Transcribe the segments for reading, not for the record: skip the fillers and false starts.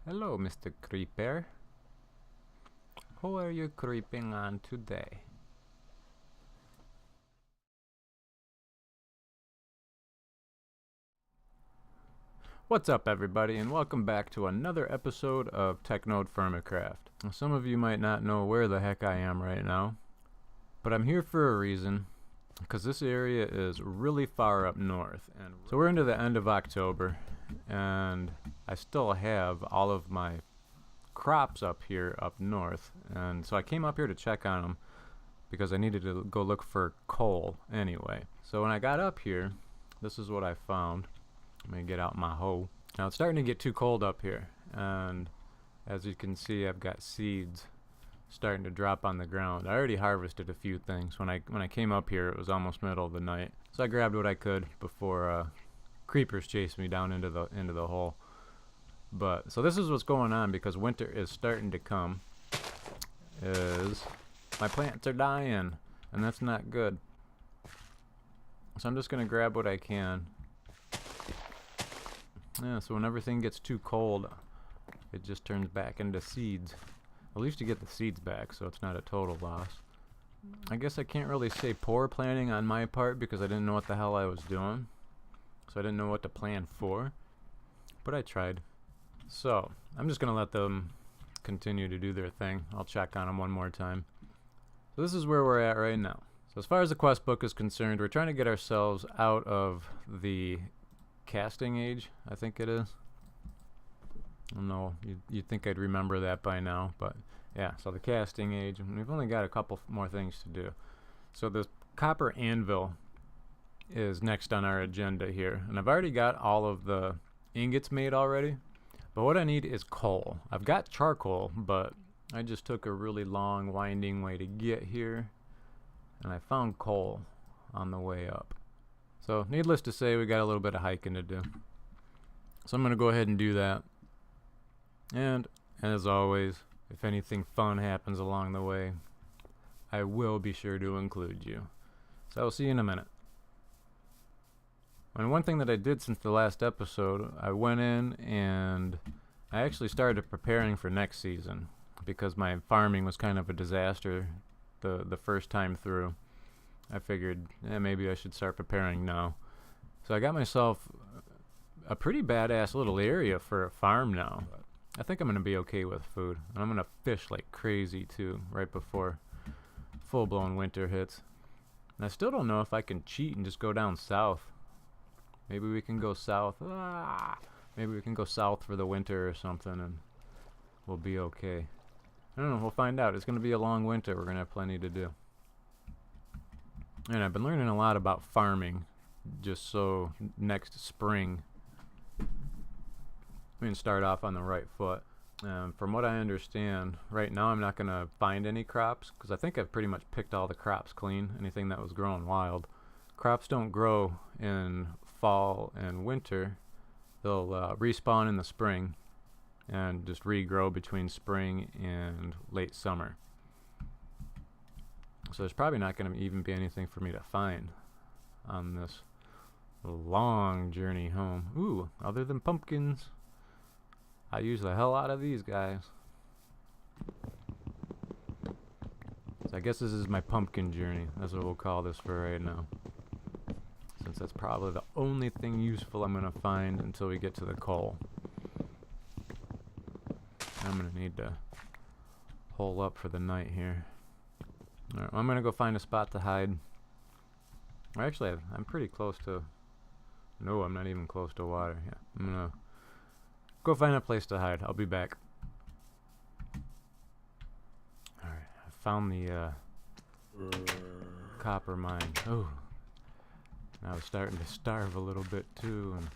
Hello, Mr. Creeper. Who are you creeping on today? What's up, everybody, and welcome back to another episode of TerraFirmaCraft. Now, some of you might not know where the heck I am right now, but I'm here for a reason, because this area is really far up north. And so we're into the end of October, and I still have all of my crops up here up north, and so I came up here to check on them because I needed to go look for coal anyway. So when I got up here, this is what I found. Let me get out my hoe. Now it's starting to get too cold up here, and as you can see, I've got seeds starting to drop on the ground. I already harvested a few things. When I came up here, it was almost middle of the night, so I grabbed what I could before creepers chased me down into the hole. But so this is what's going on, because winter is starting to come. Is my plants are dying, and that's not good. So I'm just gonna grab what I can. Yeah, so when everything gets too cold, it just turns back into seeds. At least you get the seeds back, so it's not a total loss. I guess I can't really say poor planning on my part, because I didn't know what the hell I was doing. So I didn't know what to plan for, but I tried. So I'm just gonna let them continue to do their thing. I'll check on them one more time. So this is where we're at right now. So as far as the quest book is concerned, we're trying to get ourselves out of the casting age, I think it is. I don't know, you'd think I'd remember that by now, but yeah, so the casting age, and we've only got a couple more things to do. So the Copper Anvil is next on our agenda here, and I've already got all of the ingots made already, but what I need is coal. I've got charcoal, but I just took a really long winding way to get here, and I found coal on the way up. So needless to say, we got a little bit of hiking to do. So I'm going to go ahead and do that. And as always, if anything fun happens along the way, I will be sure to include you. So I'll see you in a minute. And one thing that I did since the last episode, I went in and I actually started preparing for next season, because my farming was kind of a disaster the first time through. I figured, maybe I should start preparing now. So I got myself a pretty badass little area for a farm now. I think I'm going to be okay with food. And I'm going to fish like crazy too, right before full-blown winter hits. And I still don't know if I can cheat and just go down south. Maybe we can go south. Maybe we can go south for the winter or something, and we'll be okay. I don't know, we'll find out. It's going to be a long winter. We're going to have plenty to do. And I've been learning a lot about farming, just so next spring we can start off on the right foot. From what I understand, right now I'm not going to find any crops, because I think I've pretty much picked all the crops clean, anything that was growing wild. Crops don't grow in fall and winter. They'll respawn in the spring and just regrow between spring and late summer. So there's probably not going to even be anything for me to find on this long journey home. Ooh, other than pumpkins. I use the hell out of these guys. So I guess this is my pumpkin journey. That's what we'll call this for right now, since that's probably the only thing useful I'm going to find until we get to the coal. I'm going to need to hole up for the night here. Alright, well, I'm gonna go find a spot to hide. Or actually, I'm pretty close to... No, I'm not even close to water. Yeah, I'm gonna go find a place to hide. I'll be back. Alright, I found the copper mine. Oh, I was starting to starve a little bit too, and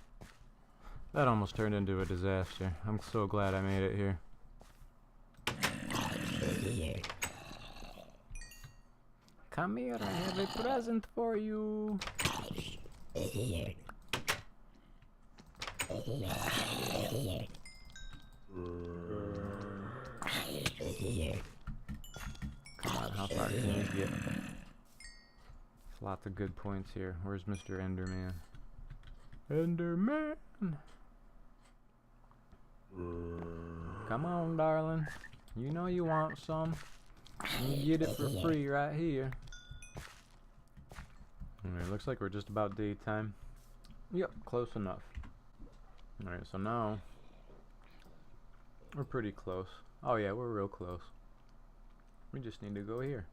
that almost turned into a disaster. I'm so glad I made it here. Come here, I have a present for you. Come on, how far can you get? Lots of good points here. Where's Mr. Enderman? Enderman! Come on, darling. You know you want some. You get it for free right here. Alright, looks like we're just about daytime. Yep, close enough. Alright, so now we're pretty close. Oh yeah, we're real close. We just need to go here.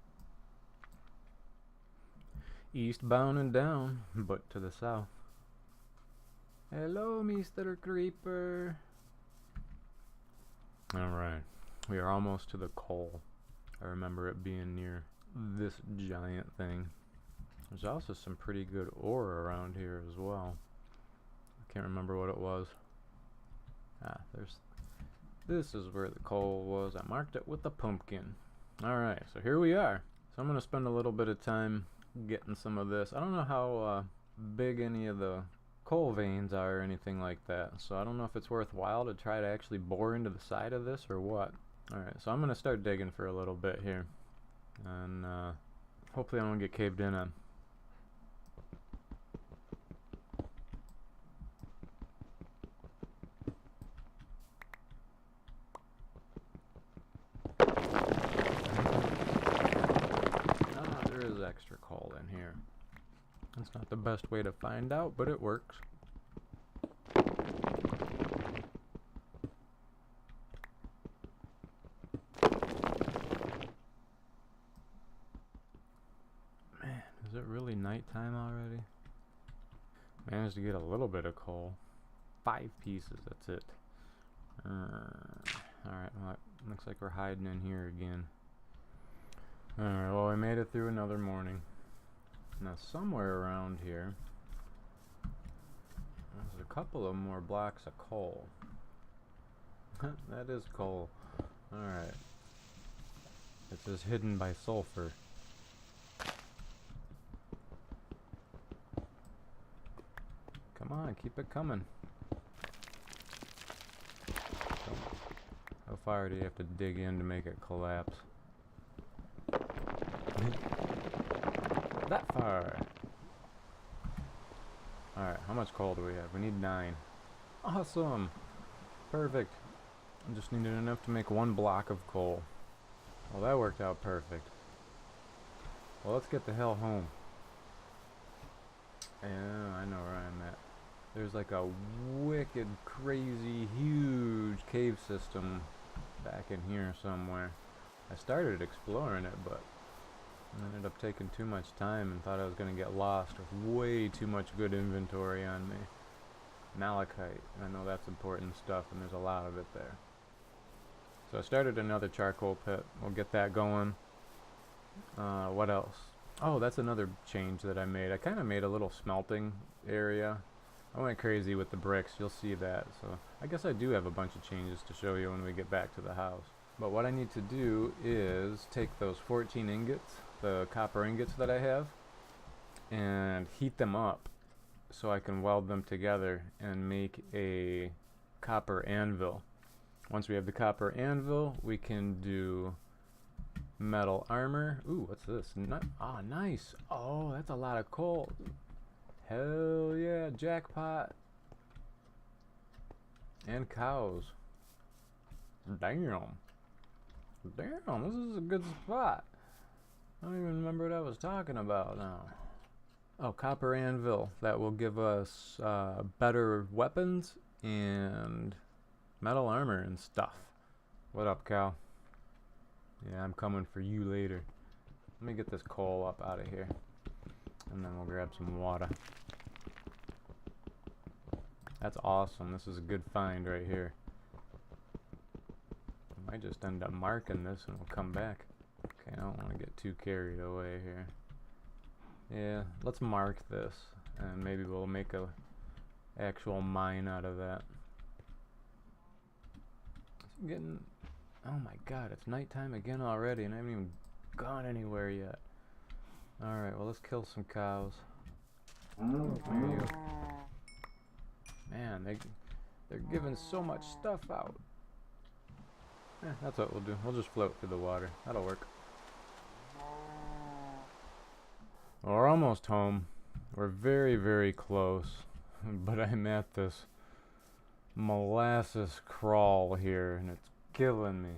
Eastbound and down, but to the south. Hello, Mr. Creeper. Alright, we are almost to the coal. I remember it being near this giant thing. There's also some pretty good ore around here as well. I can't remember what it was. This is where the coal was. I marked it with a pumpkin. Alright, so here we are. So I'm going to spend a little bit of time getting some of this. I don't know how big any of the coal veins are or anything like that. So I don't know if it's worthwhile to try to actually bore into the side of this or what. Alright, so I'm going to start digging for a little bit here. And hopefully I don't get caved in on. Extra coal in here. That's not the best way to find out, but it works. Man, is it really nighttime already? Managed to get a little bit of coal. 5 pieces, that's it. Alright, well, it looks like we're hiding in here again. Alright, well we made it through another morning. Now somewhere around here there's a couple of more blocks of coal. That is coal. Alright. It says hidden by sulfur. Come on, keep it coming. How far do you have to dig in to make it collapse? That far. Alright, how much coal do we have? We need 9. Awesome. Perfect. I just needed enough to make 1 block of coal. Well, that worked out perfect. Well, let's get the hell home. Yeah, I know where I'm at. There's like a wicked, crazy, huge cave system back in here somewhere. I started exploring it, but I ended up taking too much time and thought I was going to get lost with way too much good inventory on me. Malachite, I know that's important stuff, and there's a lot of it there. So I started another charcoal pit. We'll get that going. What else? Oh, that's another change that I made. I kind of made a little smelting area. I went crazy with the bricks, you'll see that. So I guess I do have a bunch of changes to show you when we get back to the house. But what I need to do is take those 14 ingots, the copper ingots that I have, and heat them up so I can weld them together and make a copper anvil. Once we have the copper anvil, we can do metal armor. Ooh, what's this? Nice. Oh, that's a lot of coal. Hell yeah, jackpot. And cows. Damn. Damn, this is a good spot. I don't even remember what I was talking about now. Oh, copper anvil. That will give us better weapons and metal armor and stuff. What up, cow? Yeah, I'm coming for you later. Let me get this coal up out of here. And then we'll grab some water. That's awesome. This is a good find right here. I might just end up marking this and we'll come back. Okay, I don't want to get too carried away here. Yeah, let's mark this and maybe we'll make a actual mine out of that. It's getting, oh my god, it's nighttime again already and I haven't even gone anywhere yet. Alright, well let's kill some cows. There you go. Man, they're giving so much stuff out. That's what we'll do. We'll just float through the water. That'll work. Well, we're almost home. We're very, very close. But I'm at this molasses crawl here, and it's killing me.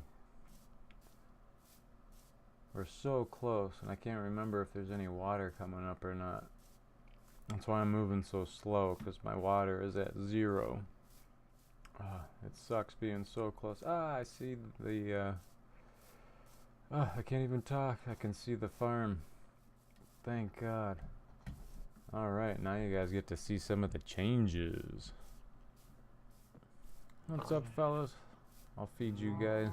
We're so close, and I can't remember if there's any water coming up or not. That's why I'm moving so slow, because my water is at 0. It sucks being so close. I see the, I can't even talk. I can see the farm. Thank God. Alright, now you guys get to see some of the changes. What's up, fellas? I'll feed you guys.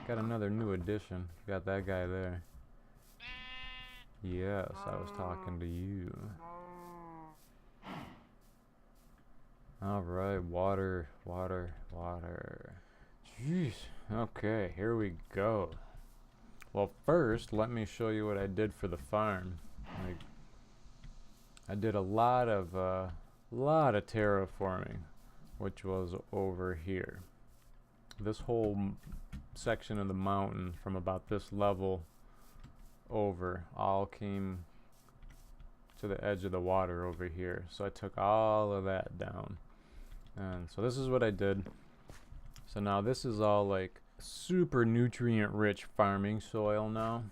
Got another new addition. Got that guy there. Yes, I was talking to you. Alright, water. Jeez. Okay, here we go. Well, first, let me show you what I did for the farm. I did a lot of terraforming, which was over here. This whole section of the mountain from about this level over all came to the edge of the water over here. So I took all of that down. And so this is what I did. So now this is all like super nutrient rich farming soil now.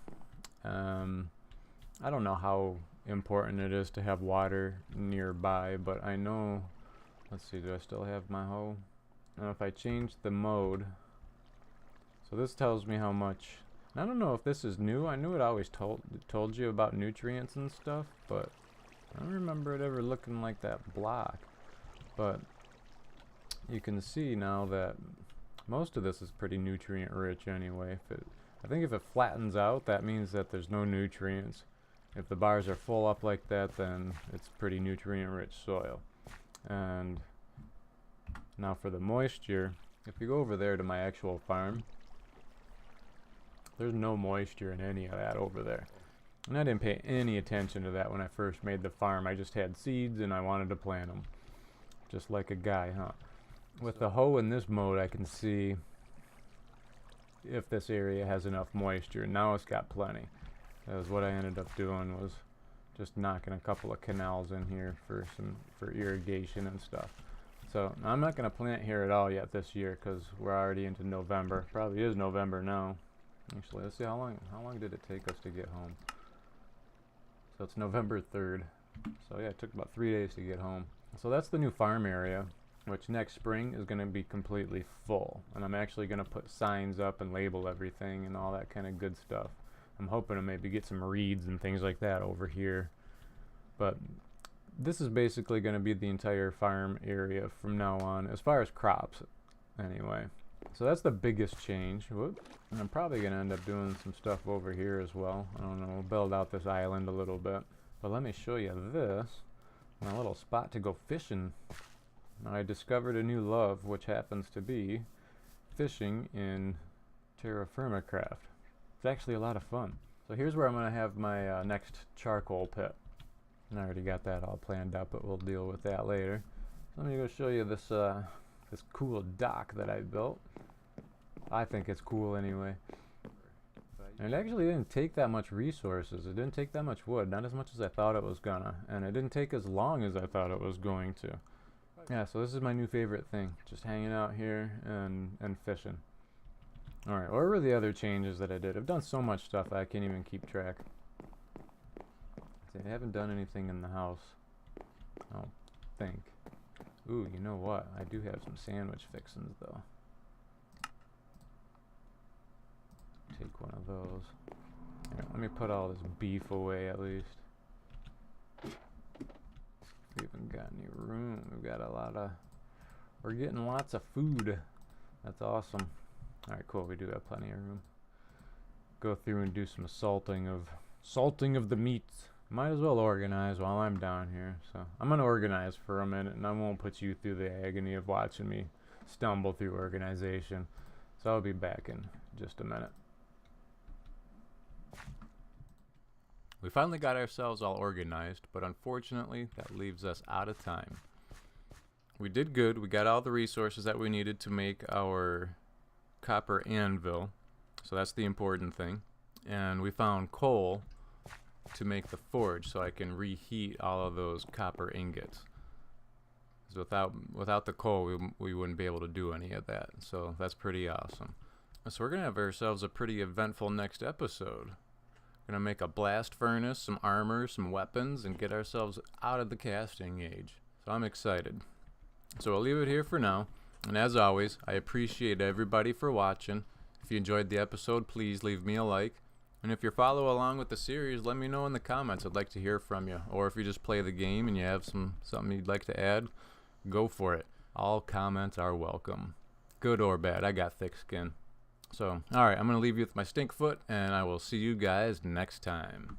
I don't know how important it is to have water nearby, but I know, let's see, do I still have my hoe? Now if I change the mode, so this tells me how much, and I don't know if this is new. I knew it always told you about nutrients and stuff, but I don't remember it ever looking like that block. But you can see now that most of this is pretty nutrient rich anyway. I think if it flattens out, that means that there's no nutrients. If the bars are full up like that, then it's pretty nutrient rich soil. And now for the moisture, if you go over there to my actual farm, there's no moisture in any of that over there. And I didn't pay any attention to that when I first made the farm. I just had seeds and I wanted to plant them. Just like a guy, huh? With the hoe in this mode, I can see if this area has enough moisture. Now it's got plenty. Because what I ended up doing was just knocking a couple of canals in here for irrigation and stuff. So I'm not going to plant here at all yet this year because we're already into November. Probably is November now. Actually, let's see how long did it take us to get home. So it's November 3rd. So yeah, it took about 3 days to get home. So that's the new farm area, which next spring is going to be completely full. And I'm actually going to put signs up and label everything and all that kind of good stuff. I'm hoping to maybe get some reeds and things like that over here. But this is basically going to be the entire farm area from now on, as far as crops, anyway. So that's the biggest change. Whoop. And I'm probably going to end up doing some stuff over here as well. I don't know, we'll build out this island a little bit. But let me show you this. My little spot to go fishing. Now I discovered a new love, which happens to be fishing in TerraFirmaCraft. It's actually a lot of fun. So here's where I'm going to have my next charcoal pit. And I already got that all planned out, but we'll deal with that later. So let me go show you this this cool dock that I built. I think it's cool anyway. And it actually didn't take that much resources. It didn't take that much wood, not as much as I thought it was gonna. And it didn't take as long as I thought it was going to. Yeah, so this is my new favorite thing. Just hanging out here and fishing. Alright, what were the other changes that I did? I've done so much stuff I can't even keep track. See, I haven't done anything in the house, I don't think. Ooh, you know what? I do have some sandwich fixins though. Take one of those. Here, let me put all this beef away at least. We haven't got any room. We've got a lot of... We're getting lots of food. That's awesome. Alright, cool. We do have plenty of room. Go through and do some salting of the meats. Might as well organize while I'm down here. So I'm going to organize for a minute, and I won't put you through the agony of watching me stumble through organization. So I'll be back in just a minute. We finally got ourselves all organized, but unfortunately that leaves us out of time. We did good. We got all the resources that we needed to make our copper anvil, so that's the important thing. And we found coal to make the forge so I can reheat all of those copper ingots. 'Cause without the coal, we wouldn't be able to do any of that. So that's pretty awesome. So we're gonna have ourselves a pretty eventful next episode. Gonna make a blast furnace, some armor, some weapons, and get ourselves out of the casting age. So I'm excited. So I'll leave it here for now. And as always, I appreciate everybody for watching. If you enjoyed the episode, please leave me a like. And if you follow along with the series, let me know in the comments. I'd like to hear from you. Or if you just play the game and you have something you'd like to add, go for it. All comments are welcome. Good or bad, I got thick skin. So, alright, I'm going to leave you with my stink foot, and I will see you guys next time.